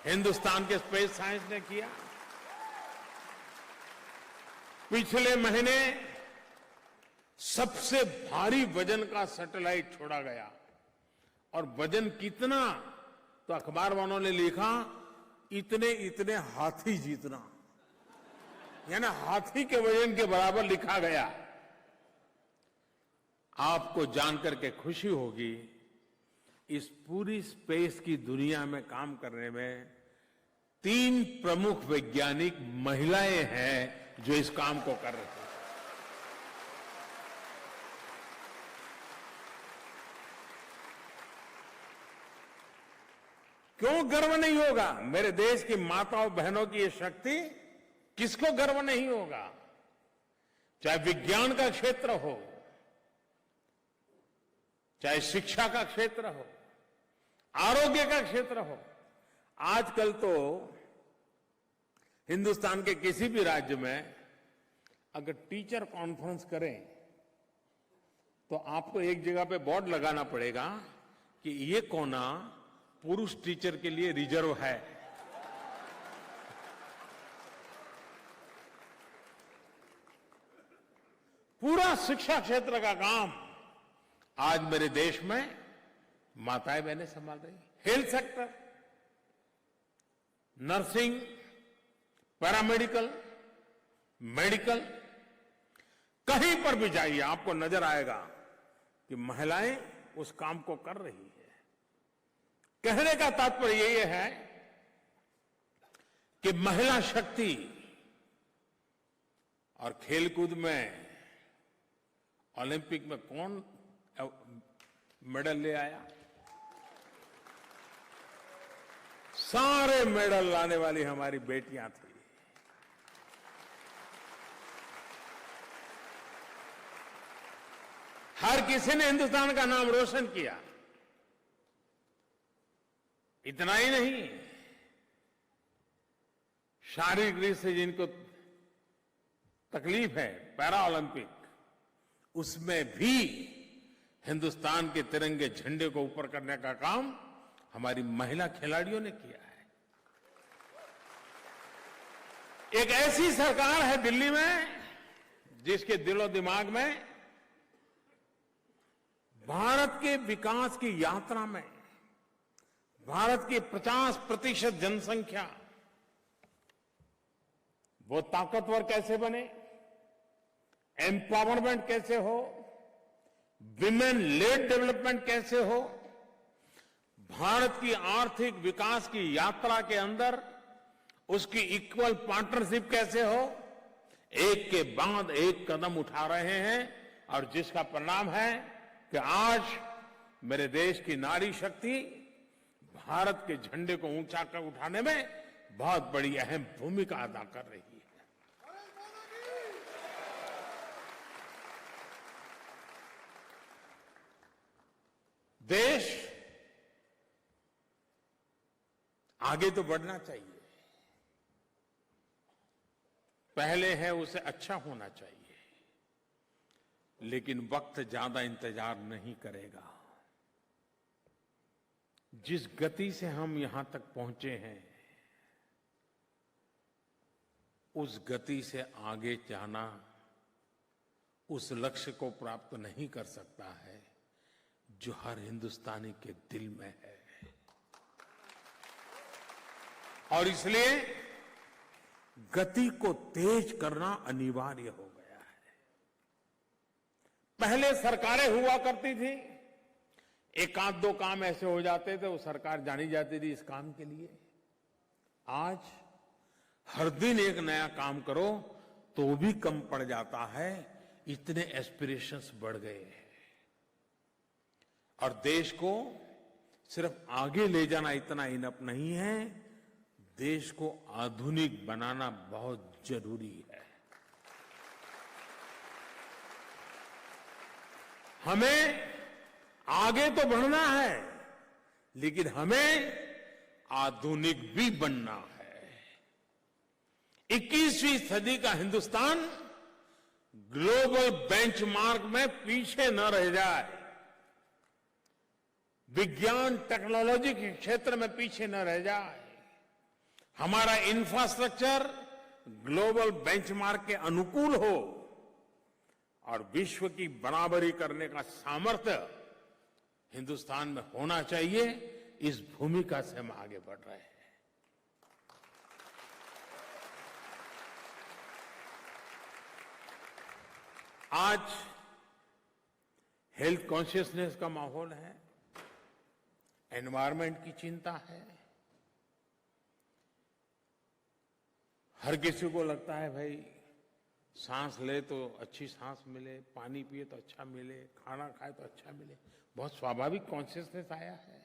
हिंदुस्तान के स्पेस साइंस ने किया। पिछले महीने सबसे भारी वजन का सैटेलाइट छोड़ा गया, और वजन कितना, तो अखबार वालों ने लिखा इतने इतने हाथी जितना, यानी हाथी के वजन के बराबर लिखा गया। आपको जानकर के खुशी होगी, इस पूरी स्पेस की दुनिया में काम करने में 3 प्रमुख वैज्ञानिक महिलाएं हैं जो इस काम को कर रहे हैं। क्यों गर्व नहीं होगा? मेरे देश की माताओं बहनों की ये शक्ति, किसको गर्व नहीं होगा? चाहे विज्ञान का क्षेत्र हो, चाहे शिक्षा का क्षेत्र हो, आरोग्य का क्षेत्र हो। आजकल तो हिंदुस्तान के किसी भी राज्य में अगर टीचर कॉन्फ्रेंस करें तो आपको एक जगह पे बोर्ड लगाना पड़ेगा कि ये कोना पुरुष टीचर के लिए रिजर्व है। पूरा शिक्षा क्षेत्र का काम आज मेरे देश में माताएं बहनें संभाल रही हैं। Health sector, nursing, paramedical, medical, कहीं पर भी जाइए आपको नजर आएगा कि महिलाएं उस काम को कर रही है। कहने का तात्पर्य ये है कि महिला शक्ति, और खेलकूद में ओलंपिक में कौन मेडल ले आया? सारे मेडल लाने वाली हमारी बेटियां थी। हर किसी ने हिंदुस्तान का नाम रोशन किया। इतना ही नहीं, शारीरिक रूप से जिनको तकलीफ है, पैरा ओलंपिक, उसमें भी हिंदुस्तान के तिरंगे झंडे को ऊपर करने का काम हमारी महिला खिलाड़ियों ने किया है। एक ऐसी सरकार है दिल्ली में जिसके दिलो दिमाग में भारत के विकास की यात्रा में भारत की 50% जनसंख्या वो ताकतवर कैसे बने, एम्पावरमेंट कैसे हो, विमेन लेड डेवलपमेंट कैसे हो, भारत की आर्थिक विकास की यात्रा के अंदर उसकी इक्वल पार्टनरशिप कैसे हो, एक के बाद एक कदम उठा रहे हैं, और जिसका परिणाम है कि आज मेरे देश की नारी शक्ति भारत के झंडे को ऊंचा कर उठाने में बहुत बड़ी अहम भूमिका अदा कर रही है। देश आगे तो बढ़ना चाहिए, पहले है उसे अच्छा होना चाहिए, लेकिन वक्त ज्यादा इंतजार नहीं करेगा। जिस गति से हम यहां तक पहुंचे हैं, उस गति से आगे जाना, उस लक्ष्य को प्राप्त नहीं कर सकता है जो हर हिंदुस्तानी के दिल में है। और इसलिए गति को तेज करना अनिवार्य हो गया है। पहले सरकारें हुआ करती थी, एक आध दो काम ऐसे हो जाते थे, वो सरकार जानी जाती थी इस काम के लिए। आज हर दिन एक नया काम करो तो भी कम पड़ जाता है, इतने एस्पिरेशंस बढ़ गए हैं। और देश को सिर्फ आगे ले जाना इतना इनफ नहीं है, देश को आधुनिक बनाना बहुत जरूरी है। हमें आगे तो बढ़ना है, लेकिन हमें आधुनिक भी बनना है। 21वीं सदी का हिंदुस्तान ग्लोबल बेंचमार्क में पीछे न रह जाए, विज्ञान टेक्नोलॉजी के क्षेत्र में पीछे न रह जाए, हमारा इंफ्रास्ट्रक्चर ग्लोबल बेंचमार्क के अनुकूल हो और विश्व की बराबरी करने का सामर्थ्य हिंदुस्तान में होना चाहिए। इस भूमिका से हम आगे बढ़ रहे हैं। आज हेल्थ कॉन्शियसनेस का माहौल है, एनवायरनमेंट की चिंता है। हर किसी को लगता है भाई सांस ले तो अच्छी सांस मिले, पानी पिए तो अच्छा मिले, खाना खाए तो अच्छा मिले। बहुत स्वाभाविक कॉन्शियसनेस आया है।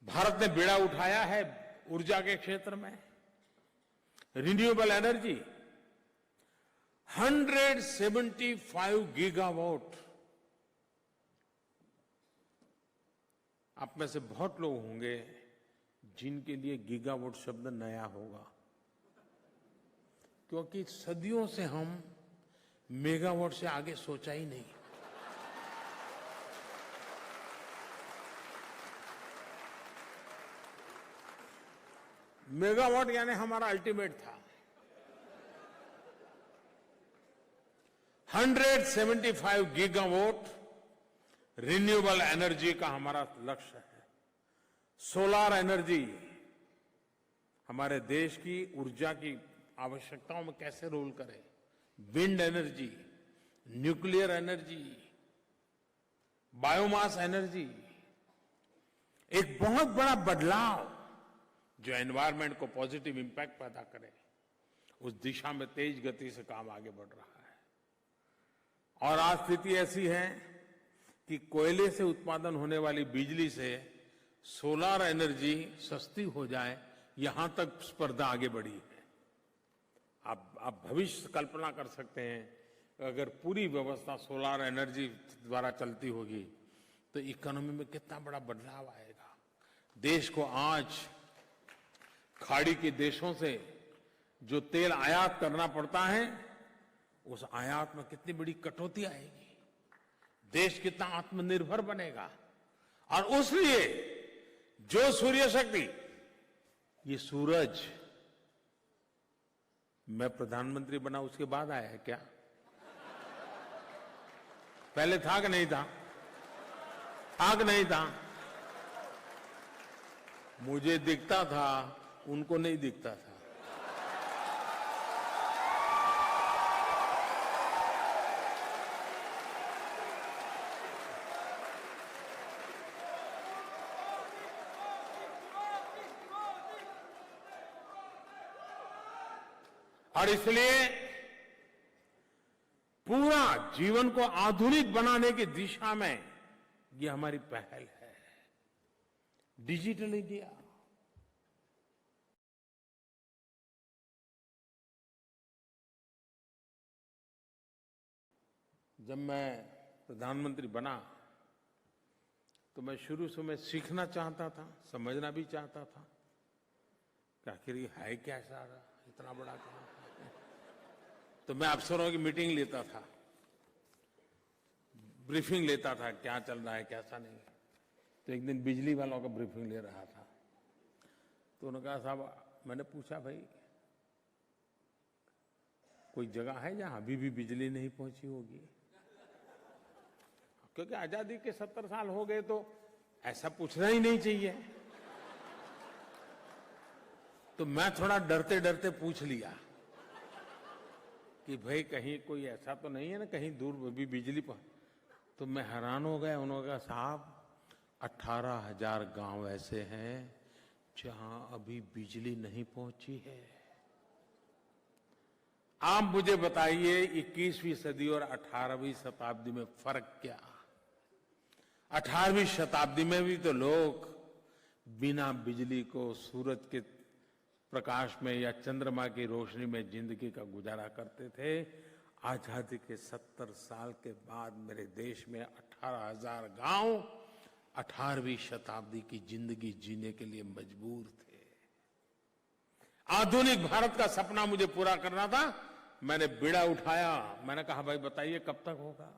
भारत ने बेड़ा उठाया है ऊर्जा के क्षेत्र में, रिन्यूएबल एनर्जी 175 गीगावाट। आप में से बहुत लोग होंगे जिनके लिए गीगावाट शब्द नया होगा, क्योंकि सदियों से हम मेगावाट से आगे सोचा ही नहीं। मेगावाट यानी हमारा अल्टीमेट था। 175 गीगावाट रिन्यूएबल एनर्जी का हमारा लक्ष्य है। सोलर एनर्जी हमारे देश की ऊर्जा की आवश्यकताओं में कैसे रोल करे, wind energy, nuclear energy, biomass energy, एक बहुत बड़ा बदलाव जो एनवायरनमेंट को पॉजिटिव इंपैक्ट पैदा करे, उस दिशा में तेज गति से काम आगे बढ़ रहा है। और आज स्थिति ऐसी है कि कोयले से उत्पादन होने वाली बिजली से सोलर एनर्जी सस्ती हो जाए, यहां तक स्पर्धा आगे बढ़ी है। आप भविष्य कल्पना कर सकते हैं, अगर पूरी व्यवस्था सोलर एनर्जी द्वारा चलती होगी तो इकोनॉमी में कितना बड़ा बदलाव आएगा। देश को आज खाड़ी के देशों से जो तेल आयात करना पड़ता है, उस आयात में कितनी बड़ी कटौती आएगी। देश कितना आत्मनिर्भर बनेगा। और उसलिए जो सूर्य शक्ति, ये सूरज, मैं प्रधानमंत्री बना उसके बाद आया है क्या? पहले था कि नहीं था? था कि नहीं था? मुझे दिखता था, उनको नहीं दिखता था। और इसलिए पूरा जीवन को आधुनिक बनाने की दिशा में ये हमारी पहल है। डिजिटल इंडिया, जब मैं प्रधानमंत्री बना तो मैं शुरू से मैं सीखना चाहता था, समझना भी चाहता था कि आखिर ये है क्या सारा इतना बड़ा काम। तो मैं अफसरों की मीटिंग लेता था, ब्रीफिंग लेता था, क्या चल रहा है कैसा नहीं। तो एक दिन बिजली वालों का ब्रीफिंग ले रहा था, तो उन्होंने कहा साहब, मैंने पूछा भाई कोई जगह है जहां अभी भी बिजली नहीं पहुंची होगी, क्योंकि आजादी के 70 साल हो गए तो ऐसा पूछना ही नहीं चाहिए। तो मैं थोड़ा डरते डरते पूछ लिया कि भाई कहीं कोई ऐसा तो नहीं है ना कहीं दूर भी बिजली पहुंच। तो मैं हैरान हो गया। उन्होंने कहा साहब 18,000 गांव ऐसे हैं जहां अभी बिजली नहीं पहुंची है। आप मुझे बताइए 21वीं सदी और 18वीं शताब्दी में फर्क क्या? 18वीं शताब्दी में भी तो लोग बिना बिजली को सूरज के प्रकाश में या चंद्रमा की रोशनी में जिंदगी का गुजारा करते थे। आजादी के 70 साल के बाद मेरे देश में 18,000 गांव 18वीं शताब्दी की जिंदगी जीने के लिए मजबूर थे। आधुनिक भारत का सपना मुझे पूरा करना था। मैंने बीड़ा उठाया, मैंने कहा भाई बताइए कब तक होगा?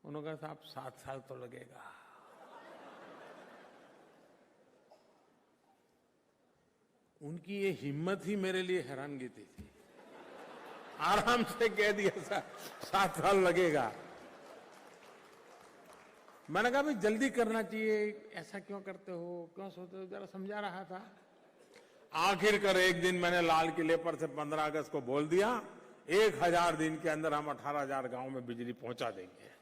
उन्होंने कहा साहब 7 साल तो लगेगा। उनकी ये हिम्मत ही मेरे लिए हैरानगी थी। आराम से कह दिया 7 साल लगेगा। मैंने कहा भाई जल्दी करना चाहिए, ऐसा क्यों करते हो, क्यों सोचते हो, जरा समझा रहा था। आखिरकार एक दिन मैंने लाल किले पर से 15 अगस्त को बोल दिया 1000 दिन के अंदर हम 18,000 गांव में बिजली पहुंचा देंगे।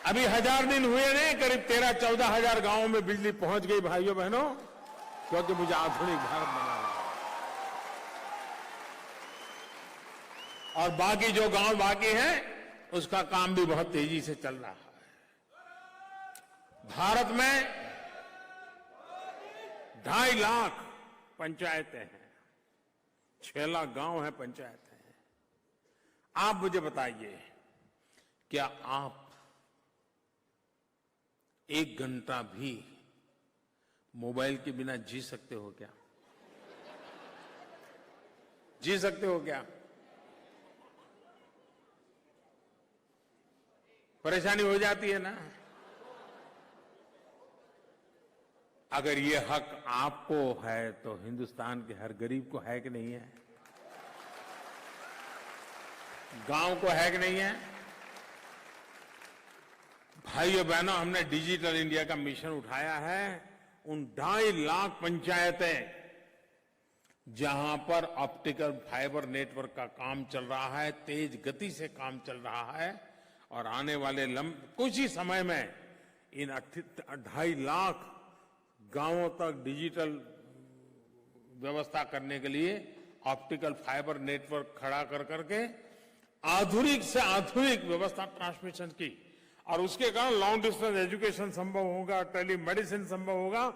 अभी 1000 दिन हुए नहीं, करीब 13-14 हजार गांवों में बिजली पहुंच गई भाइयों बहनों, क्योंकि मुझे आधुनिक भारत बनाना है। और बाकी जो गांव बाकी हैं उसका काम भी बहुत तेजी से चल रहा है। भारत में 2.5 लाख पंचायतें हैं, 6 लाख गांव हैं, पंचायतें हैं। आप मुझे बताइए क्या आप 1 घंटा भी मोबाइल के बिना जी सकते हो क्या? जी सकते हो क्या? परेशानी हो जाती है ना। अगर ये हक आपको है तो हिंदुस्तान के हर गरीब को है कि नहीं है? गांव को है कि नहीं है? भाइयों बहनों, हमने डिजिटल इंडिया का मिशन उठाया है। उन 2.5 लाख पंचायतें जहां पर ऑप्टिकल फाइबर नेटवर्क का काम चल रहा है, तेज गति से काम चल रहा है, और आने वाले कुछ ही समय में इन 2.5 लाख गांवों तक डिजिटल व्यवस्था करने के लिए ऑप्टिकल फाइबर नेटवर्क खड़ा कर करके आधुनिक से आधुनिक व्यवस्था ट्रांसमिशन की, और उसके कारण लॉन्ग डिस्टेंस एजुकेशन संभव होगा, टेली मेडिसिन संभव होगा।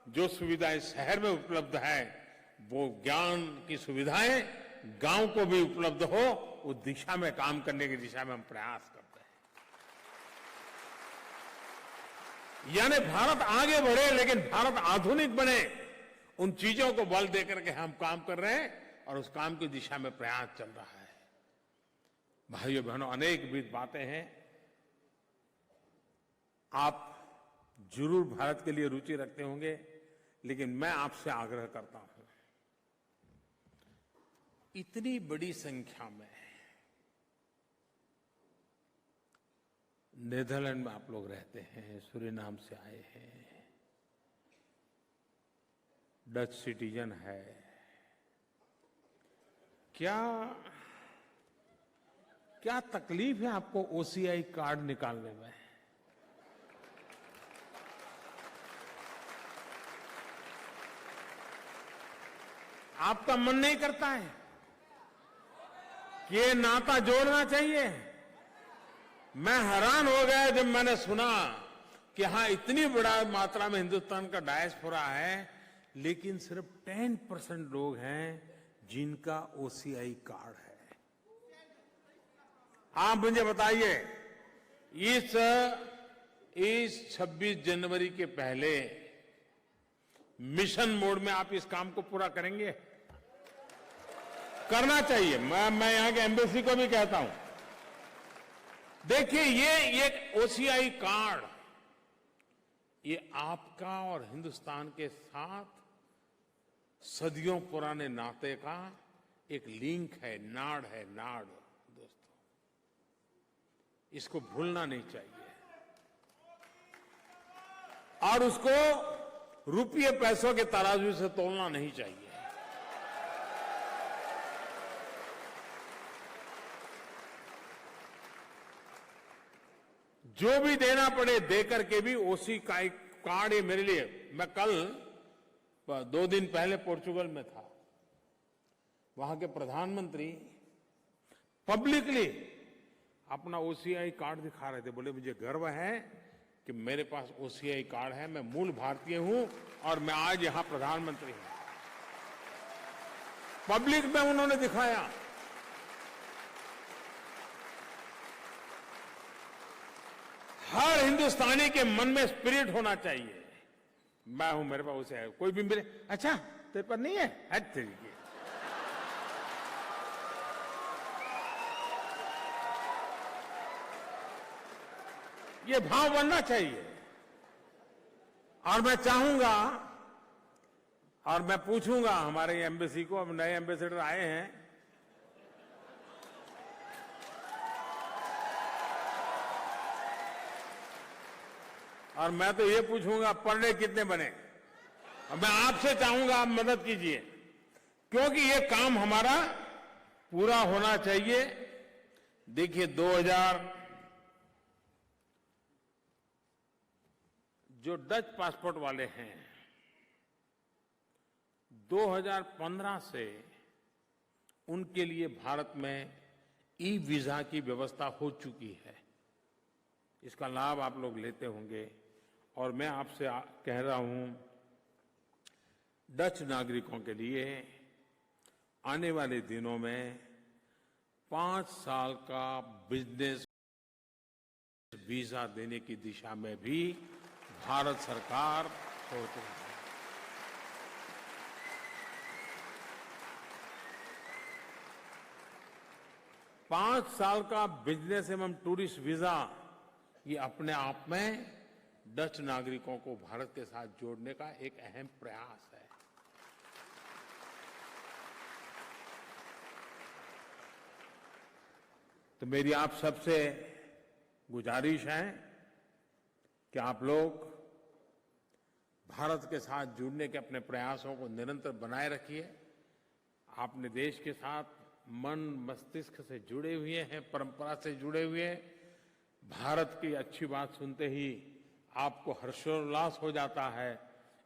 जो सुविधाएं शहर में उपलब्ध है वो ज्ञान की सुविधाएं गांव को भी उपलब्ध हो, उस दिशा में काम करने की दिशा में हम प्रयास करते हैं। यानी भारत आगे बढ़े लेकिन भारत आधुनिक बने, उन चीजों को बल देकर के हम काम कर रहे हैं और उस काम की दिशा में प्रयास चल रहा है। भाइयों बहनों, अनेक विविध बातें हैं। आप जरूर भारत के लिए रुचि रखते होंगे, लेकिन मैं आपसे आग्रह करता हूं, इतनी बड़ी संख्या में नेदरलैंड में आप लोग रहते हैं, सूरीनाम से आए हैं, डच सिटीजन है, क्या तकलीफ है आपको ओसीआई कार्ड निकालने में? आपका मन नहीं करता है कि ये नाता जोड़ना चाहिए? मैं हैरान हो गया जब मैंने सुना कि हाँ इतनी बड़ा मात्रा में हिंदुस्तान का डायस्पोरा है, लेकिन सिर्फ 10% लोग हैं जिनका ओसीआई कार्ड है। आप मुझे बताइए, इस 26 जनवरी के पहले मिशन मोड में आप इस काम को पूरा करेंगे? करना चाहिए। मैं यहां के एम्बेसी को भी कहता हूं, देखिए ये ओसीआई कार्ड, ये आपका और हिंदुस्तान के साथ सदियों पुराने नाते का एक लिंक है, नाड़ है, नाड़। दोस्तों, इसको भूलना नहीं चाहिए और उसको रुपये पैसों के तराजू से तोलना नहीं चाहिए। जो भी देना पड़े देकर के भी ओसी का एक कार्ड, ये मेरे लिए, मैं कल 2 दिन पहले पोर्चुगल में था, वहां के प्रधानमंत्री पब्लिकली अपना ओसीआई कार्ड दिखा रहे थे। बोले मुझे गर्व है कि मेरे पास ओसीआई कार्ड है, मैं मूल भारतीय हूं और मैं आज यहां प्रधानमंत्री हूं। पब्लिक में उन्होंने दिखाया। हर हिंदुस्तानी के मन में स्पिरिट होना चाहिए, मैं हूं, मेरे पास उसे है। कोई भी मिले, अच्छा तेरे पर नहीं है, तरीके ये भाव बनना चाहिए। और मैं चाहूंगा और मैं पूछूंगा हमारे एम्बेसी को, अब नए एम्बेसडर आए हैं, और मैं तो ये पूछूंगा पर डे कितने बने। और मैं आपसे चाहूंगा आप मदद कीजिए, क्योंकि ये काम हमारा पूरा होना चाहिए। देखिए 2000 जो डच पासपोर्ट वाले हैं, 2015 से उनके लिए भारत में ई वीजा की व्यवस्था हो चुकी है। इसका लाभ आप लोग लेते होंगे और मैं आपसे कह रहा हूं, डच नागरिकों के लिए आने वाले दिनों में 5 साल का बिजनेस वीजा देने की दिशा में भी भारत सरकार सोच रही है। पांच साल का बिजनेस एवं टूरिस्ट वीजा, ये अपने आप में डच नागरिकों को भारत के साथ जोड़ने का एक अहम प्रयास है। तो मेरी आप सबसे गुजारिश है कि आप लोग भारत के साथ जुड़ने के अपने प्रयासों को निरंतर बनाए रखिए। आपने देश के साथ मन मस्तिष्क से जुड़े हुए हैं, परंपरा से जुड़े हुए हैं। भारत की अच्छी बात सुनते ही आपको हर्षोल्लास हो जाता है।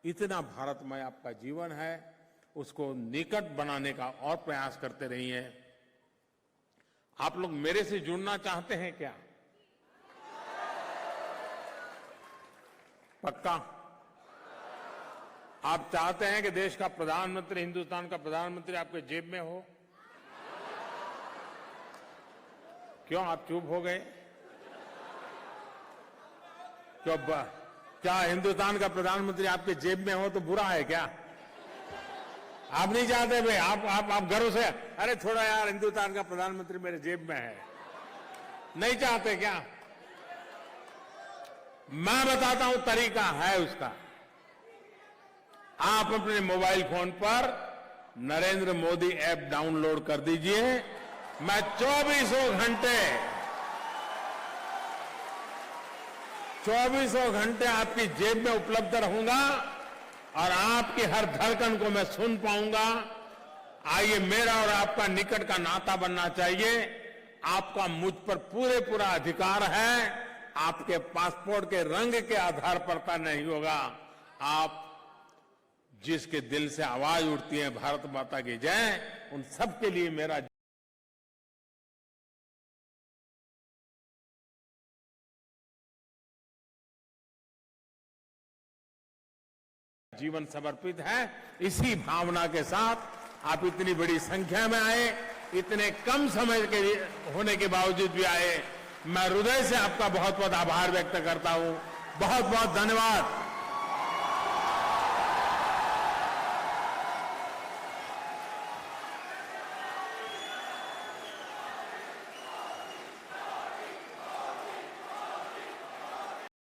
इतना भारतमय आपका जीवन है, उसको निकट बनाने का और प्रयास करते रहिए। आप लोग मेरे से जुड़ना चाहते हैं क्या? पक्का? आप चाहते हैं कि देश का प्रधानमंत्री, हिंदुस्तान का प्रधानमंत्री आपके जेब में हो? क्यों आप चुप हो गए? क्यों? क्या हिंदुस्तान का प्रधानमंत्री आपके जेब में हो तो बुरा है क्या? आप नहीं चाहते भाई? आप गर्व से, अरे थोड़ा यार हिंदुस्तान का प्रधानमंत्री मेरे जेब में है, नहीं चाहते क्या? मैं बताता हूं, तरीका है उसका। आप अपने मोबाइल फोन पर नरेंद्र मोदी ऐप डाउनलोड कर दीजिए। मैं 24 घंटे आपकी जेब में उपलब्ध रहूंगा और आपकी हर धड़कन को मैं सुन पाऊंगा। आइए, मेरा और आपका निकट का नाता बनना चाहिए। आपका मुझ पर पूरा अधिकार है। आपके पासपोर्ट के रंग के आधार पर नहीं होगा। आप जिसके दिल से आवाज उठती है भारत माता की जय, उन सबके लिए मेरा जीवन समर्पित है। इसी भावना के साथ आप इतनी बड़ी संख्या में आए, इतने कम समय के होने के बावजूद भी आए। मैं हृदय से आपका बहुत बहुत आभार व्यक्त करता हूं। बहुत बहुत धन्यवाद।